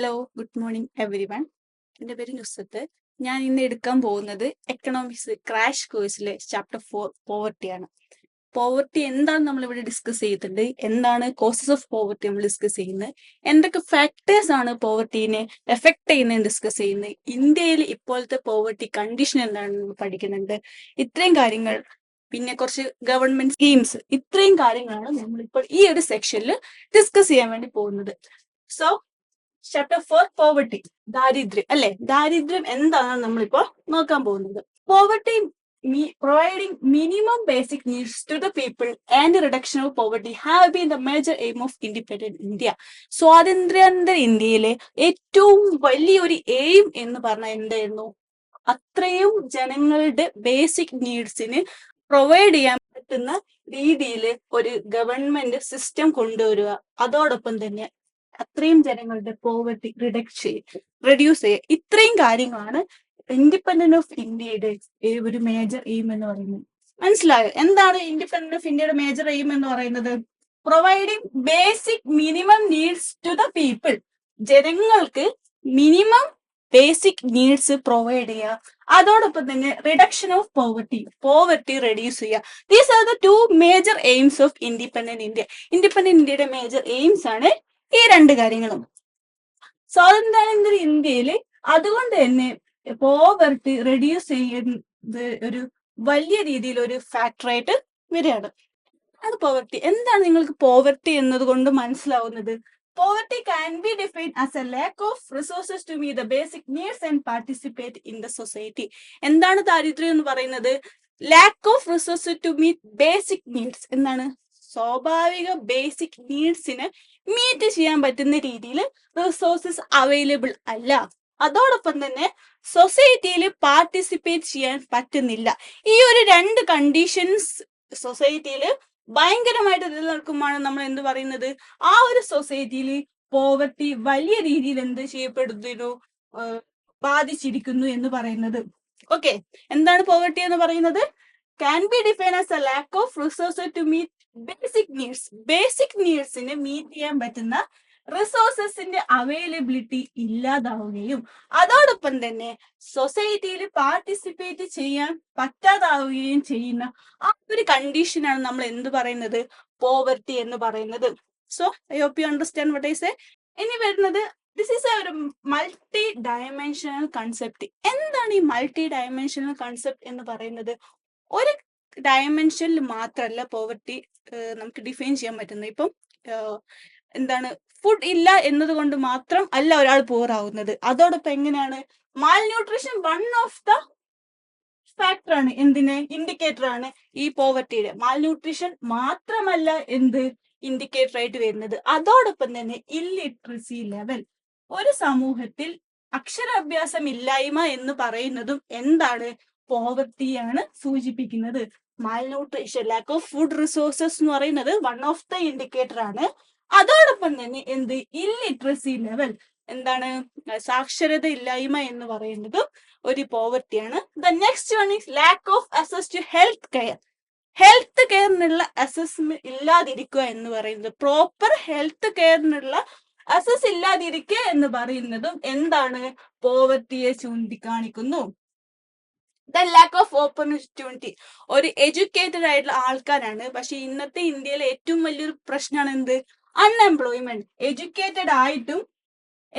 Hello, good morning every one. എൻ്റെ പേര് നുസത്ത്. ഞാൻ ഇന്ന് എടുക്കാൻ പോകുന്നത് എക്കണോമിക്സ് ക്രാഷ് കോഴ്സിലെ ചാപ്റ്റർ 4 പോവർട്ടിയാണ്. പോവർട്ടി എന്താണ് നമ്മൾ ഇവിടെ ഡിസ്കസ് ചെയ്യുന്നുണ്ട്, എന്താണ് കോസസ് ഓഫ് പോവർട്ടി നമ്മൾ ഡിസ്കസ് ചെയ്യുന്നത്, എന്തൊക്കെ ഫാക്ടേഴ്സ് ആണ് പോവർട്ടീനെ എഫക്ട് ചെയ്യുന്നത് ഡിസ്കസ് ചെയ്യുന്നത്, ഇന്ത്യയിൽ ഇപ്പോഴത്തെ പോവർട്ടി കണ്ടീഷൻ എന്താണെന്ന് നമ്മൾ പഠിക്കുന്നുണ്ട്. ഇത്രയും കാര്യങ്ങൾ, പിന്നെ കുറച്ച് ഗവൺമെന്റ് സ്കീംസ്, ഇത്രയും കാര്യങ്ങളാണ് നമ്മളിപ്പോൾ ഈ ഒരു സെക്ഷനിൽ ഡിസ്കസ് ചെയ്യാൻ വേണ്ടി പോകുന്നത്. സോ ചാപ്റ്റർ 4 പോവർട്ടി, ദാരിദ്ര്യം അല്ലെ. ദാരിദ്ര്യം എന്താണ് നമ്മളിപ്പോ നോക്കാൻ പോകുന്നത്. Poverty providing minimum basic needs to the people and the reduction of poverty have been the major aim of independent India. സ്വാതന്ത്ര്യാനന്തര ഇന്ത്യയിലെ ഏറ്റവും വലിയൊരു എയിം എന്ന് പറഞ്ഞാൽ എന്തായിരുന്നു? അത്രയും ജനങ്ങളുടെ ബേസിക് നീഡ്സിന് പ്രൊവൈഡ് ചെയ്യാൻ പറ്റുന്ന രീതിയിൽ ഒരു ഗവൺമെന്റ് സിസ്റ്റം കൊണ്ടുവരിക, അതോടൊപ്പം തന്നെ അത്രയും ജനങ്ങളുടെ പോവർട്ടി റെഡ്യൂസ് ചെയ്യുക. ഇത്രയും കാര്യങ്ങളാണ് ഇൻഡിപെൻഡന്റ് ഓഫ് ഇന്ത്യയുടെ ഒരു മേജർ എയിം എന്ന് പറയുന്നത്. മനസ്സിലായോ? എന്താണ് ഇൻഡിപെൻഡന്റ് ഓഫ് ഇന്ത്യയുടെ മേജർ എയിം എന്ന് പറയുന്നത്? Providing basic minimum needs to the people. ജനങ്ങൾക്ക് മിനിമം ബേസിക് നീഡ്സ് പ്രൊവൈഡ് ചെയ്യുക, അതോടൊപ്പം തന്നെ റിഡക്ഷൻ ഓഫ് പോവർട്ടി റെഡ്യൂസ് ചെയ്യുക. These are the two major aims of independent India. Independent ഇന്ത്യയുടെ മേജർ എയിംസ് ആണ് ഈ രണ്ട് കാര്യങ്ങളും. സ്വാതന്ത്ര്യാനന്തര ഇന്ത്യയില് അതുകൊണ്ട് തന്നെ പോവർട്ടി റെഡ്യൂസ് ചെയ്യുന്നത് ഒരു വലിയ രീതിയിൽ ഒരു ഫാക്ടറായിട്ട് വരികയാണ്. അത് പോവർട്ടി എന്താണ് നിങ്ങൾക്ക് പോവർട്ടി എന്നതുകൊണ്ട് മനസ്സിലാവുന്നത്? Poverty can be defined as a lack of resources to meet the basic needs and participate in the society. എന്താണ് ദാരിദ്ര്യം എന്ന് പറയുന്നത്? Lack of resources to meet basic needs. എന്താണ്? സ്വാഭാവിക ബേസിക് നീഡ്സിന് മീറ്റ് ചെയ്യാൻ പറ്റുന്ന രീതിയിൽ റിസോഴ്സസ് അവൈലബിൾ അല്ല, അതോടൊപ്പം തന്നെ സൊസൈറ്റിയിൽ പാർട്ടിസിപ്പേറ്റ് ചെയ്യാൻ പറ്റുന്നില്ല. ഈ ഒരു രണ്ട് കണ്ടീഷൻസ് സൊസൈറ്റിയിൽ ഭയങ്കരമായിട്ട് നിലനിൽക്കുമ്പോഴാണ് നമ്മൾ എന്ത് പറയുന്നത്? ആ ഒരു സൊസൈറ്റിയിൽ പോവർട്ടി വലിയ രീതിയിൽ എന്ത് ചെയ്യപ്പെടുന്നു, ബാധിച്ചിരിക്കുന്നു എന്ന് പറയുന്നത്. ഓക്കെ, എന്താണ് പോവർട്ടി എന്ന് പറയുന്നത്? Can be defined as a lack of resources to meet basic needs. Basic നീഡ്സിന് മീറ്റ് ചെയ്യാൻ പറ്റുന്ന റിസോഴ്സസിന്റെ അവൈലബിലിറ്റി ഇല്ലാതാവുകയും അതോടൊപ്പം തന്നെ സൊസൈറ്റിയിൽ പാർട്ടിസിപ്പേറ്റ് ചെയ്യാൻ പറ്റാതാവുകയും ചെയ്യുന്ന ആ ഒരു കണ്ടീഷനാണ് നമ്മൾ എന്ത് പറയുന്നത്? പോവർട്ടി എന്ന് പറയുന്നത്. So I hope you understand what I say. ഇനി വരുന്നത് ദിസ് ഈസ് ഒരു മൾട്ടി ഡയമെൻഷണൽ കൺസെപ്റ്റ്. എന്താണ് ഈ മൾട്ടി ഡയമെൻഷണൽ കൺസെപ്റ്റ് എന്ന് പറയുന്നത്? ഒരു ഡയമെൻഷനിൽ മാത്രമല്ല പോവർട്ടി നമുക്ക് ഡിഫൈൻ ചെയ്യാൻ പറ്റുന്നത്. ഇപ്പം എന്താണ്, ഫുഡ് ഇല്ല എന്നതുകൊണ്ട് മാത്രം അല്ല ഒരാൾ പൂർ ആവുന്നത്. അതോടൊപ്പം എങ്ങനെയാണ് malnutrition one of the factor ആണ്, എന്തിന് ഇൻഡിക്കേറ്റർ ആണ് ഈ പോവർട്ടിയുടെ. മാൽ ന്യൂട്രീഷൻ മാത്രമല്ല എന്ത് ഇൻഡിക്കേറ്റർ ആയിട്ട് വരുന്നത്, അതോടൊപ്പം തന്നെ ഇല്ലിറ്ററസി ലെവൽ. ഒരു സമൂഹത്തിൽ അക്ഷരാഭ്യാസം ഇല്ലായ്മ എന്ന് പറയുന്നതും എന്താണ്? പോവർട്ടിയാണ് സൂചിപ്പിക്കുന്നത്. Malnutrition, lack of food resources എന്ന് പറയുന്നത് വൺ ഓഫ് ദ ഇൻഡിക്കേറ്റർ ആണ്. അതോടൊപ്പം തന്നെ എന്ത് ഇല്ലിറ്ററസി ലെവൽ, എന്താണ് സാക്ഷരത ഇല്ലായ്മ എന്ന് പറയുന്നത് ഒരു പോവർട്ടിയാണ്. The next one is lack of access to health care. Health കെയറിനുള്ള അക്സസ് ഇല്ലാതിരിക്കുക എന്ന് പറയുന്നത്, പ്രോപ്പർ ഹെൽത്ത് കെയറിനുള്ള അക്സസ് ഇല്ലാതിരിക്കുക എന്ന് പറയുന്നതും എന്താണ്? പോവർട്ടിയെ ചൂണ്ടിക്കാണിക്കുന്നു. The lack of opportunity. ഒരു എഡ്യൂക്കേറ്റഡ് ആയിട്ടുള്ള ആൾക്കാരാണ്, പക്ഷെ ഇന്നത്തെ ഇന്ത്യയിലെ ഏറ്റവും വലിയൊരു പ്രശ്നമാണ് എന്ത്? അൺഎംപ്ലോയ്മെന്റ്. എഡ്യൂക്കേറ്റഡ് ആയിട്ടും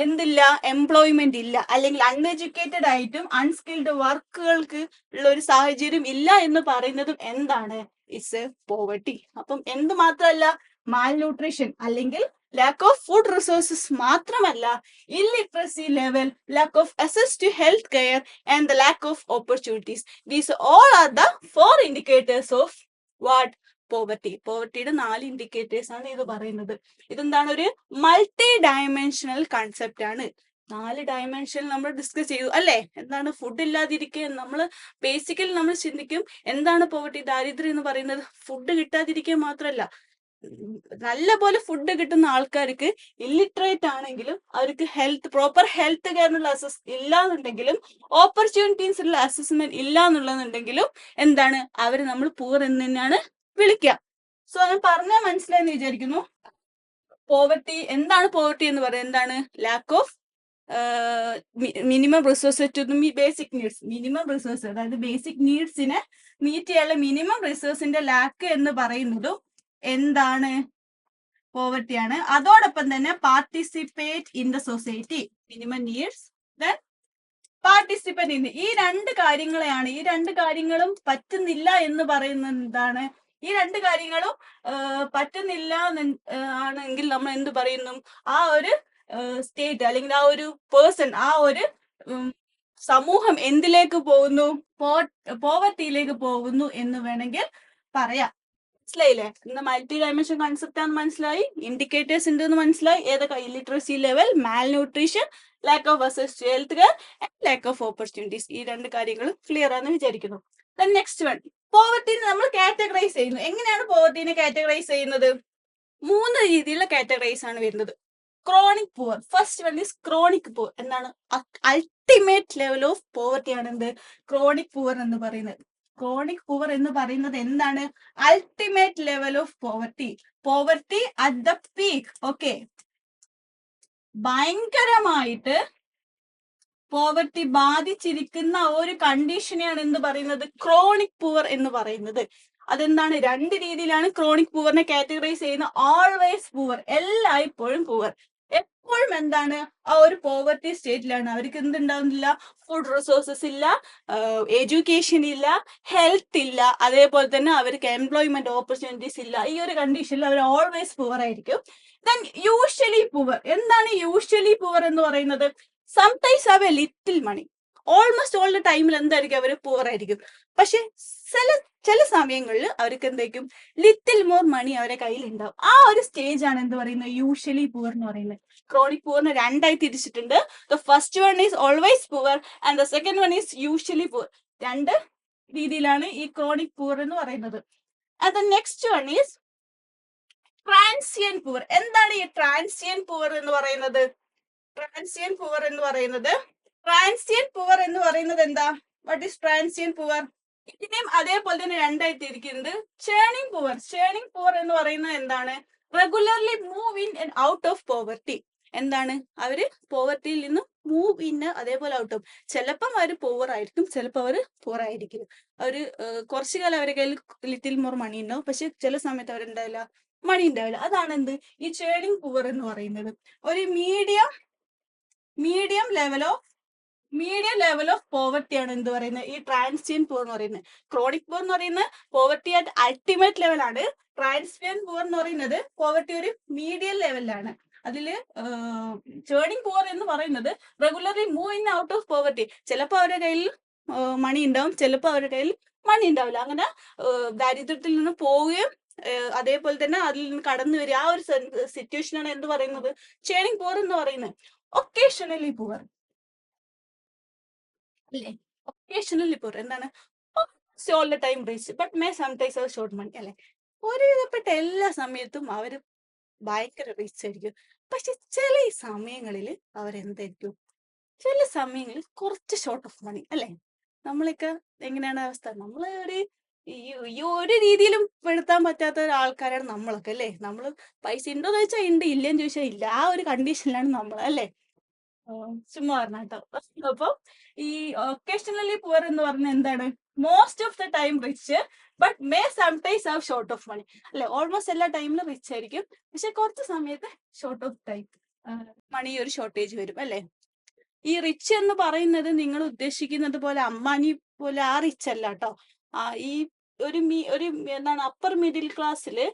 എന്തില്ല? എംപ്ലോയ്മെന്റ് ഇല്ല, അല്ലെങ്കിൽ അൺഎഡ്യൂക്കേറ്റഡ് ആയിട്ടും അൺസ്കിൽഡ് വർക്കുകൾക്ക് ഉള്ള ഒരു സാഹചര്യം ഇല്ല എന്ന് പറയുന്നതും എന്താണ്? It's a poverty. അപ്പം എന്ത് മാത്രമല്ല, മാൽ ന്യൂട്രീഷൻ അല്ലെങ്കിൽ ലാക്ക് ഓഫ് ഫുഡ് റിസോഴ്സസ് മാത്രമല്ല, illiteracy level, lack of access to health care and the lack of opportunities. These all are the 4 indicators of what? Poverty. പോവർട്ടിയുടെ 4 ഇൻഡിക്കേറ്റേഴ്സ് ആണ് ഇത് പറയുന്നത്. ഇതെന്താണ്? ഒരു മൾട്ടി ഡയമെൻഷണൽ കൺസെപ്റ്റ് ആണ്. 4 dimension നമ്മൾ ഡിസ്കസ് ചെയ്തു അല്ലെ. എന്താണ്? ഫുഡ് ഇല്ലാതിരിക്കുക. നമ്മൾ ബേസിക്കലി നമ്മൾ ചിന്തിക്കും എന്താണ് പോവർട്ടി, ദാരിദ്ര്യം എന്ന് പറയുന്നത്? ഫുഡ് കിട്ടാതിരിക്കുക മാത്രമല്ല, നല്ല പോലെ ഫുഡ് കിട്ടുന്ന ആൾക്കാർക്ക് ഇല്ലിറ്ററേറ്റ് ആണെങ്കിലും അവർക്ക് പ്രോപ്പർ ഹെൽത്ത് കെയറിനുള്ള അസസ് ഇല്ലാന്നുണ്ടെങ്കിലും ഓപ്പർച്യൂണിറ്റീസ് ഉള്ള അസസ്മെന്റ് ഇല്ലാന്നുള്ളതുണ്ടെങ്കിലും എന്താണ്? അവര് നമ്മൾ പൂർ എന്ന് തന്നെയാണ് വിളിക്കുക. സോ ഞാൻ പറഞ്ഞാൽ മനസ്സിലായെന്ന് വിചാരിക്കുന്നു. പോവർട്ടി എന്താണ്? പോവർട്ടി എന്ന് പറയുന്നത് എന്താണ്? Lack of minimum resource to basic needs. Minimum resource, അതായത് ബേസിക് നീഡ്സിനെ മീറ്റ് ചെയ്യാനുള്ള മിനിമം റിസോഴ്സിന്റെ ലാക്ക് എന്ന് പറയുന്നതും എന്താണ്? പോവർട്ടിയാണ്. അതോടൊപ്പം തന്നെ participate in the society, minimum needs, then participate in. ഈ രണ്ട് കാര്യങ്ങളെയാണ്, ഈ രണ്ട് കാര്യങ്ങളും പറ്റുന്നില്ല എന്ന് പറയുന്നത് എന്താണ്? ഈ രണ്ട് കാര്യങ്ങളും പറ്റുന്നില്ല ആണെങ്കിൽ നമ്മൾ എന്ത് പറയുന്നു? ആ ഒരു സ്റ്റേറ്റ് അല്ലെങ്കിൽ ആ ഒരു പേഴ്സൺ, ആ ഒരു സമൂഹം എന്തിലേക്ക് പോകുന്നു? പോവർട്ടിയിലേക്ക് പോകുന്നു എന്ന് വേണമെങ്കിൽ പറയാം. മനസ്സിലായില്ലേ? ഇന്ന് മൾട്ടി ഡയമെൻഷൻ കൺസെപ്റ്റ് ആണ് മനസ്സിലായി, ഇൻഡിക്കേറ്റേഴ്സ് ഉണ്ടെന്ന് മനസ്സിലായി. ഏതൊക്കെ? Illiteracy level, malnutrition, lack of access to health care and lack of opportunities. ഈ രണ്ട് കാര്യങ്ങളും ക്ലിയർ ആണെന്ന് വിചാരിക്കുന്നു. നെക്സ്റ്റ് വൺ, പോവർട്ടിനെ നമ്മൾ കാറ്റഗറൈസ് ചെയ്യുന്നു. എങ്ങനെയാണ് പോവർട്ടിനെ കാറ്റഗറൈസ് ചെയ്യുന്നത്? 3 രീതിയിലുള്ള കാറ്റഗറൈസ് ആണ് വരുന്നത്. Chronic poor, first one is chronic poor. എന്താണ്? അൾട്ടിമേറ്റ് ലെവൽ ഓഫ് പോവർട്ടി ആണ് എന്ത്? ക്രോണിക് പുവർ എന്ന് പറയുന്നത്. ക്രോണിക് പുവർ എന്ന് പറയുന്നത് എന്താണ്? Ultimate level of poverty. Poverty at the peak. Okay, ഭയങ്കരമായിട്ട് പോവർട്ടി ബാധിച്ചിരിക്കുന്ന ഒരു കണ്ടീഷനെയാണ് എന്ത് പറയുന്നത്? ക്രോണിക് പുവർ എന്ന് പറയുന്നത്. അതെന്താണ്? 2 രീതിയിലാണ് ക്രോണിക് പുവറിനെ കാറ്റഗറൈസ് ചെയ്യുന്നത്. ഓൾവേസ് പുവർ, എല്ലായ്പ്പോഴും പുവർ, എപ്പോഴും എന്താണ്? ആ ഒരു പോവർട്ടി സ്റ്റേറ്റിലാണ്. അവർക്ക് എന്തുണ്ടാവുന്നില്ല? ഫുഡ് റിസോഴ്സസ് ഇല്ല, എഡ്യൂക്കേഷൻ ഇല്ല, ഹെൽത്ത് ഇല്ല, അതേപോലെ തന്നെ അവർക്ക് എംപ്ലോയ്മെന്റ് ഓപ്പർച്യൂണിറ്റീസ് ഇല്ല. ഈ ഒരു കണ്ടീഷനിൽ അവർ ഓൾവേസ് പുവർ ആയിരിക്കും. Then usually poor. എന്താണ് യൂഷ്വലി പുവർ എന്ന് പറയുന്നത്? Sometimes have a little money. Almost all the ടൈമിൽ എന്തായിരിക്കും? അവർ പുവർ ആയിരിക്കും. പക്ഷെ ചില സമയങ്ങളിൽ അവർക്ക് എന്തായിരിക്കും? ലിറ്റിൽ മോർ മണി അവരുടെ കയ്യിൽ ഉണ്ടാവും. ആ ഒരു സ്റ്റേജ് ആണ് എന്ത് പറയുന്നത്? യൂഷ്വലി പുവർ എന്ന് പറയുന്നത്. ക്രോണിക് പുവറിനെ 2 ആയി തിരിച്ചിട്ടുണ്ട്. The first one is always poor and the second one is usually poor. 2 രീതിയിലാണ് ഈ ക്രോണിക് പുവർ എന്ന് പറയുന്നത്. And the next one is transient poor. എന്താണ് ഈ ട്രാൻസിയന്റ് പുവർ എന്ന് പറയുന്നത്? ട്രാൻസിയന്റ് പുവർ എന്ന് പറയുന്നത് എന്താ? What is transient poor? ഇതിനെയും അതേപോലെ തന്നെ 2 ആയി തിരിക്കുന്നത്. Churning poor. ചേണിംഗ് പുവർ എന്ന് പറയുന്നത് എന്താണ്? Regularly move in and out of poverty. എന്താണ്? അവര് പോവർട്ടിയിൽ നിന്ന് മൂവ് ഇൻ, അതേപോലെ ഔട്ട് ഓഫ്. ചിലപ്പം അവര് പോവർ ആയിരിക്കും, ചിലപ്പോൾ അവര് പുവർ ആയിരിക്കും. അവര് കുറച്ചു കാലം അവരുടെ കയ്യിൽ ലിറ്റിൽ മോർ മണി ഉണ്ടാവും, പക്ഷെ ചില സമയത്ത് അവരുണ്ടാവില്ല, മണി ഉണ്ടാവില്ല. അതാണ് എന്ത്? ഈ ചേണിംഗ് പുവർ എന്ന് പറയുന്നത്. ഒരു മീഡിയം ലെവൽ ഓഫ് പോവർട്ടി ആണ് എന്ത് പറയുന്നത്? ഈ ട്രാൻസിയന്റ് പുവർ എന്ന് പറയുന്നത്. ക്രോണിക് പുവർ എന്ന് പറയുന്നത് പോവർട്ടി അറ്റ് അൾട്ടിമേറ്റ് ലെവലാണ്. ട്രാൻസിയന്റ് പുവർ എന്ന് പറയുന്നത് പോവർട്ടി ഒരു മീഡിയം ലെവലിലാണ്. അതില് ചേണിംഗ് പുവർ എന്ന് പറയുന്നത് regularly move in out of poverty. ചിലപ്പോൾ അവരുടെ കയ്യിൽ മണി ഉണ്ടാവും, ചിലപ്പോൾ അവരുടെ കയ്യിൽ മണി ഉണ്ടാവില്ല. അങ്ങനെ ദാരിദ്ര്യത്തിൽ നിന്ന് പോവുകയും അതേപോലെ തന്നെ അതിൽ നിന്ന് കടന്നു വരിക, ആ ഒരു സിറ്റുവേഷനാണ് എന്ത് പറയുന്നത്? ചേണിംഗ് പുവർ എന്ന് പറയുന്നത്. ഒക്കേഷണലി പുവർ അല്ലേ? ഒക്കേഷണലി പുവർ എന്താണ്? All the time rich but may sometimes have short money അല്ലെ? ഒരുവിധപ്പെട്ട എല്ലാ സമയത്തും അവര് ഭയങ്കര റിച്ച് ആയിരിക്കും, പക്ഷെ ചില സമയങ്ങളിൽ അവരെന്തായിരിക്കും? ചില സമയങ്ങളിൽ കുറച്ച് ഷോർട്ട് ഓഫ് മണി അല്ലെ? നമ്മളൊക്കെ എങ്ങനെയാണ് അവസ്ഥ? നമ്മള് ഈ ഒരു രീതിയിലും പെടുത്താൻ പറ്റാത്ത ആൾക്കാരാണ് നമ്മളൊക്കെ അല്ലേ? നമ്മള് പൈസ ഉണ്ടോന്ന് ചോദിച്ചാൽ ഉണ്ട്, ഇല്ലെന്ന് ചോദിച്ചാൽ ഇല്ല. ആ ഒരു കണ്ടീഷനിലാണ് നമ്മൾ അല്ലേ? ചുമ്മാ പറഞ്ഞ കേട്ടോ. അപ്പൊ ഈ ഒക്കേഷണലി പുവർ എന്ന് പറഞ്ഞ എന്താണ്? Most of the time rich but may sometimes have short of money അല്ലെ? ഓൾമോസ്റ്റ് എല്ലാ ടൈമിലും റിച്ച് ആയിരിക്കും, പക്ഷെ കുറച്ച് സമയത്ത് ഷോർട്ട് ഓഫ് ടൈം മണി ഒരു ഷോർട്ടേജ് വരും അല്ലെ? ഈ റിച്ച് എന്ന് പറയുന്നത് നിങ്ങൾ ഉദ്ദേശിക്കുന്നത് പോലെ അംബാനി പോലെ ആ റിച്ച് അല്ല കേട്ടോ. ഈ ഒരു എന്താണ് അപ്പർ മിഡിൽ ക്ലാസ്സില്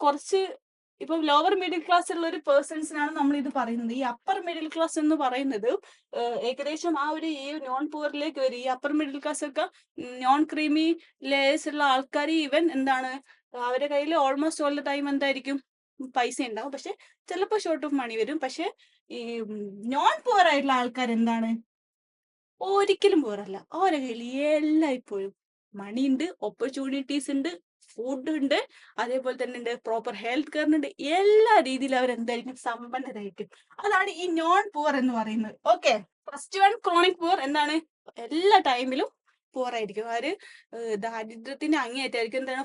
കുറച്ച് ഇപ്പൊ ലോവർ മിഡിൽ ക്ലാസ് ഉള്ള ഒരു പേഴ്സൺസിനാണ് നമ്മൾ ഇത് പറയുന്നത്. ഈ അപ്പർ മിഡിൽ ക്ലാസ് എന്ന് പറയുന്നത് ഏകദേശം ആ ഒരു ഈ നോൺ പുവറിലേക്ക് വരും. ഈ അപ്പർ മിഡിൽ ക്ലാസ് ഒക്കെ നോൺ ക്രീമി ലേയേഴ്സ് ഉള്ള ആൾക്കാർ ഈവൻ എന്താണ് അവരുടെ കയ്യിൽ ഓൾമോസ്റ്റ് ഓൾ ദ ടൈം എന്തായിരിക്കും? പൈസ ഉണ്ടാവും, പക്ഷെ ചിലപ്പോൾ ഷോർട്ട് ഓഫ് മണി വരും. പക്ഷെ ഈ നോൺ പുവർ ആയിട്ടുള്ള ആൾക്കാർ എന്താണ്? ഒരിക്കലും പുവറല്ല. അവരുടെ കയ്യിൽ എല്ലായ്പ്പോഴും മണി ഉണ്ട്, ഓപ്പർച്യൂണിറ്റീസ് ഉണ്ട്, ഫുഡ് ഉണ്ട്, അതേപോലെ തന്നെ ഉണ്ട് പ്രോപ്പർ ഹെൽത്ത് കെയർ ഉണ്ട്. എല്ലാ രീതിയിലും അവരെന്തായിരിക്കും? സമ്പന്നരായിരിക്കും. അതാണ് ഈ നോൺ പുവർ എന്ന് പറയുന്നത്. Okay, first one chronic poor എന്താണ്? എല്ലാ ടൈമിലും പൂർ ആയിരിക്കും. അവര് ദാരിദ്ര്യത്തിന്റെ അങ്ങേയറ്റായിരിക്കും. എന്താണ്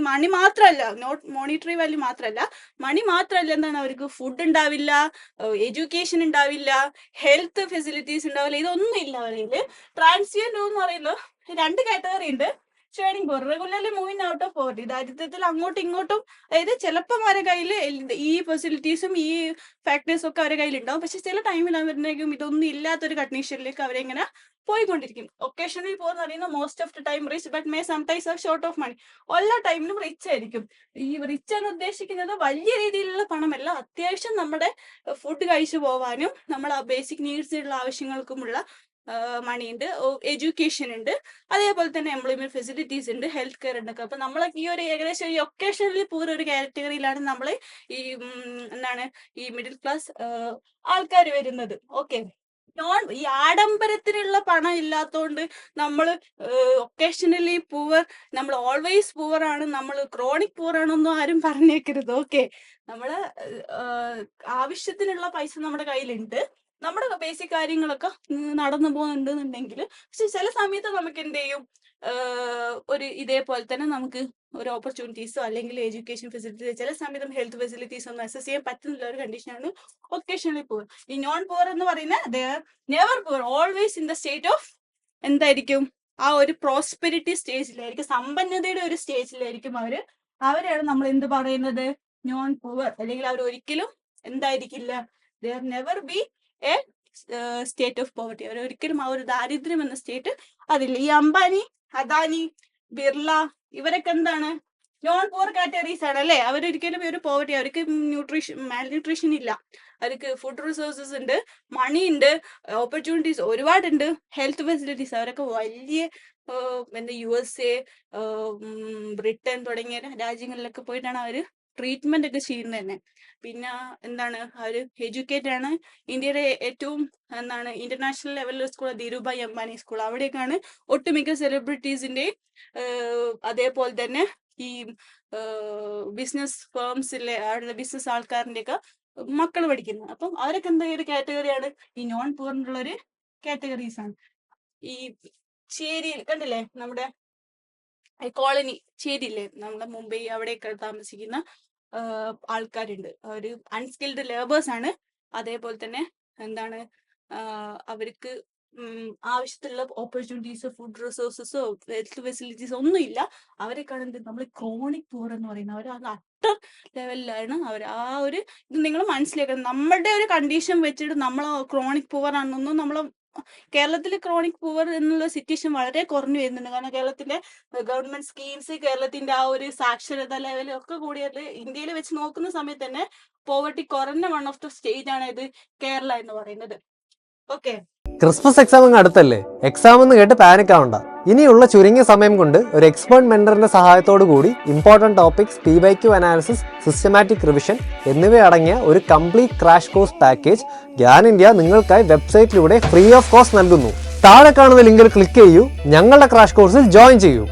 മണി മാത്രമല്ല, നോട്ട് മോണിറ്ററി വാല്യൂ മാത്രമല്ല, മണി മാത്രമല്ല, എന്താണ് അവർക്ക് ഫുഡ് ഉണ്ടാവില്ല, എഡ്യൂക്കേഷൻ ഉണ്ടാവില്ല, ഹെൽത്ത് ഫെസിലിറ്റീസ് ഉണ്ടാവില്ല, ഇതൊന്നും ഇല്ല അവരില്. ട്രാൻസിയന്റ് എന്ന് പറയുന്നത് 2 കാറ്റഗറി ഉണ്ട്. Churning poor, regularly moving out of poverty, ദാരിദ്ര്യത്തിൽ അങ്ങോട്ടും ഇങ്ങോട്ടും, അതായത് ചിലപ്പം അവരുടെ കയ്യിൽ ഈ ഫെസിലിറ്റീസും ഈ ഫാക്ടേഴ്സും ഒക്കെ അവരുടെ കയ്യിൽ ഉണ്ടാവും. പക്ഷെ ചില ടൈമിൽ അവരുടെയും ഇതൊന്നും ഇല്ലാത്തൊരു കണ്ടീഷനിലേക്ക് അവരെങ്ങനെ പോയിക്കൊണ്ടിരിക്കും. ഒക്കേഷണലി പോർ എന്ന് പറയുന്നത് most of the time rich but may sometimes have short of money. എല്ലാ ടൈമിലും റിച്ച് ആയിരിക്കും. ഈ റിച്ച് എന്ന് ഉദ്ദേശിക്കുന്നത് വലിയ രീതിയിലുള്ള പണമല്ല, അത്യാവശ്യം നമ്മുടെ ഫുഡ് കഴിച്ചു പോവാനും നമ്മളെ ബേസിക് നീഡ്സിനുള്ള ആവശ്യങ്ങൾക്കുമുള്ള മണി ഉണ്ട്, എഡ്യൂക്കേഷൻ ഉണ്ട്, അതേപോലെ തന്നെ എംപ്ലോയ്മെന്റ് ഫെസിലിറ്റീസ് ഉണ്ട്, ഹെൽത്ത് കെയർ ഉണ്ട്. അപ്പൊ നമ്മളൊക്കെ ഈ ഒരു ഏകദേശം ഈ ഒക്കേഷണലി പൂർ ഒരു കാറ്റഗറിയിലാണ് നമ്മൾ ഈ എന്താണ് ഈ മിഡിൽ ക്ലാസ് ആൾക്കാർ വരുന്നത്. ഓക്കെ, ഈ ആഡംബരത്തിനുള്ള പണം ഇല്ലാത്തതുകൊണ്ട് നമ്മൾ ഒക്കേഷണലി പൂവർ, നമ്മൾ ഓൾവേസ് പൂവർ ആണ്, നമ്മൾ ക്രോണിക് പൂവർ ആണെന്നൊന്നും ആരും പറഞ്ഞേക്കരുത്. ഓക്കെ, നമ്മള് ആവശ്യത്തിനുള്ള പൈസ നമ്മുടെ കയ്യിലുണ്ട്, നമ്മുടെ ബേസിക് കാര്യങ്ങളൊക്കെ നടന്നു പോകുന്നുണ്ടെന്നുണ്ടെങ്കിൽ, പക്ഷെ ചില സമയത്ത് നമുക്ക് എന്ത് ചെയ്യും, ഒരു ഇതേപോലെ തന്നെ നമുക്ക് ഒരു ഓപ്പർച്യൂണിറ്റീസോ അല്ലെങ്കിൽ എഡ്യൂക്കേഷൻ ഫെസിലിറ്റീസ്, ചില സമയത്ത് ഹെൽത്ത് ഫെസിലിറ്റീസ് ഒന്നും അക്സസ് ചെയ്യാൻ പറ്റുന്നില്ല ഒരു കണ്ടീഷനാണ് ഒക്കേഷണലി പൂർ. ഈ നോൺ പൂർ എന്ന് പറയുന്നത് ദേ are never poor, always in the state of എന്തായിരിക്കും, ആ ഒരു പ്രോസ്പെരിറ്റി സ്റ്റേജിലായിരിക്കും, സമ്പന്നതയുടെ ഒരു സ്റ്റേജിലായിരിക്കും അവരെയാണ് നമ്മൾ എന്ത് പറയുന്നത്, നോൺ പൂർ. അല്ലെങ്കിൽ അവർ ഒരിക്കലും എന്തായിരിക്കില്ല, they are never be a state of poverty. അവർ ഒരിക്കലും ആ ഒരു ദാരിദ്ര്യം എന്ന സ്റ്റേറ്റ് അതില്ല. ഈ അംബാനി, അദാനി, ബിർള ഇവരൊക്കെ എന്താണ്, നോൺ പൂർ കാറ്റഗറീസ് ആണ് അല്ലെ. അവരൊരിക്കലും ഒരു പോവർട്ടി, അവർക്ക് മാൽന്യൂട്രീഷൻ ഇല്ല, അവർക്ക് ഫുഡ് റിസോഴ്സസ് ഉണ്ട്, മണി ഉണ്ട്, ഓപ്പർച്യൂണിറ്റീസ് ഒരുപാടുണ്ട്, ഹെൽത്ത് ഫെസിലിറ്റീസ്. അവരൊക്കെ വലിയ എന്താ USA, ബ്രിട്ടൻ തുടങ്ങിയ രാജ്യങ്ങളിലൊക്കെ പോയിട്ടാണ് അവര് ട്രീറ്റ്മെന്റ് ഒക്കെ ചെയ്യുന്നത് തന്നെ. പിന്നെ എന്താണ്, അവര് എഡ്യൂക്കേറ്റഡ് ആണ്. ഇന്ത്യയുടെ ഏറ്റവും എന്താണ് ഇന്റർനാഷണൽ ലെവലിലെ സ്കൂൾ ധീരുഭായ് അംബാനി സ്കൂൾ, അവിടേക്കാണ് ഒട്ടുമിക്ക സെലിബ്രിറ്റീസിന്റെ അതേപോലെ തന്നെ ഈ ബിസിനസ് ഫേംസിലെ അവരുടെ ബിസിനസ് ആൾക്കാരിന്റെ ഒക്കെ മക്കൾ പഠിക്കുന്നത്. അപ്പം അവരൊക്കെ എന്താ ഒരു കാറ്റഗറിയാണ്, ഈ നോൺ പൂറിനുള്ള ഒരു കാറ്റഗറീസ് ആണ്. ഈ ചേരിയിൽ കണ്ടില്ലേ, നമ്മുടെ കോളനി ചേരിയില്ലേ, നമ്മുടെ മുംബൈ അവിടെയൊക്കെ താമസിക്കുന്ന ആൾക്കാരുണ്ട്, അവര് അൺസ്കിൽഡ് ലേബേഴ്സ് ആണ്. അതേപോലെ തന്നെ എന്താണ്, അവർക്ക് ആവശ്യത്തിലുള്ള ഓപ്പർച്യൂണിറ്റീസോ ഫുഡ് റിസോഴ്സസോ ഹെൽത്ത് ഫെസിലിറ്റീസോ ഒന്നും ഇല്ല. അവരെക്കാണ് എന്ത് നമ്മൾ ക്രോണിക് പൂർ എന്ന് പറയുന്നത്. അവർ അത് അട്ടർ ലെവലിലാണ് അവർ. ആ ഒരു ഇത് നിങ്ങൾ മനസ്സിലാക്കണം. നമ്മളുടെ ഒരു കണ്ടീഷൻ വെച്ചിട്ട് നമ്മൾ ക്രോണിക് പൂവർ ആണെന്നൊന്നും നമ്മൾ കേരളത്തിൽ ക്രോണിക് പൂവർ എന്നുള്ള സിറ്റുവേഷൻ വളരെ കുറഞ്ഞു വരുന്നുണ്ട്. കാരണം കേരളത്തിന്റെ ഗവൺമെന്റ് സ്കീംസ്, കേരളത്തിന്റെ ആ ഒരു സാക്ഷരത ലെവലും ഒക്കെ കൂടിയത് ഇന്ത്യയിൽ വെച്ച് നോക്കുന്ന സമയത്ത് തന്നെ പോവർട്ടി കുറഞ്ഞ വൺ ഓഫ് ദ സ്റ്റേറ്റ് ആണ് ഇത് കേരള എന്ന് പറയുന്നത്. ഓക്കെ, ക്രിസ്മസ് എക്സാം അങ്ങ് അടുത്തല്ലേ. എക്സാം എന്ന് കേട്ട് പാനിക് ആവണ്ട. ഇനിയുള്ള ചുരുങ്ങിയ സമയം കൊണ്ട് ഒരു എക്സ്പേർട്ട് മെന്ററിന്റെ സഹായത്തോടു കൂടി important topics, PYQ analysis, systematic revision എന്നിവയടങ്ങിയ ഒരു complete crash course package Gyan India നിങ്ങൾക്കായി വെബ്സൈറ്റിലൂടെ ഫ്രീ ഓഫ് കോസ്റ്റ് നൽകുന്നു. താഴെ കാണുന്ന ലിങ്കിൽ ക്ലിക്ക് ചെയ്യൂ, ഞങ്ങളുടെ ക്രാഷ് കോഴ്സിൽ ജോയിൻ ചെയ്യൂ.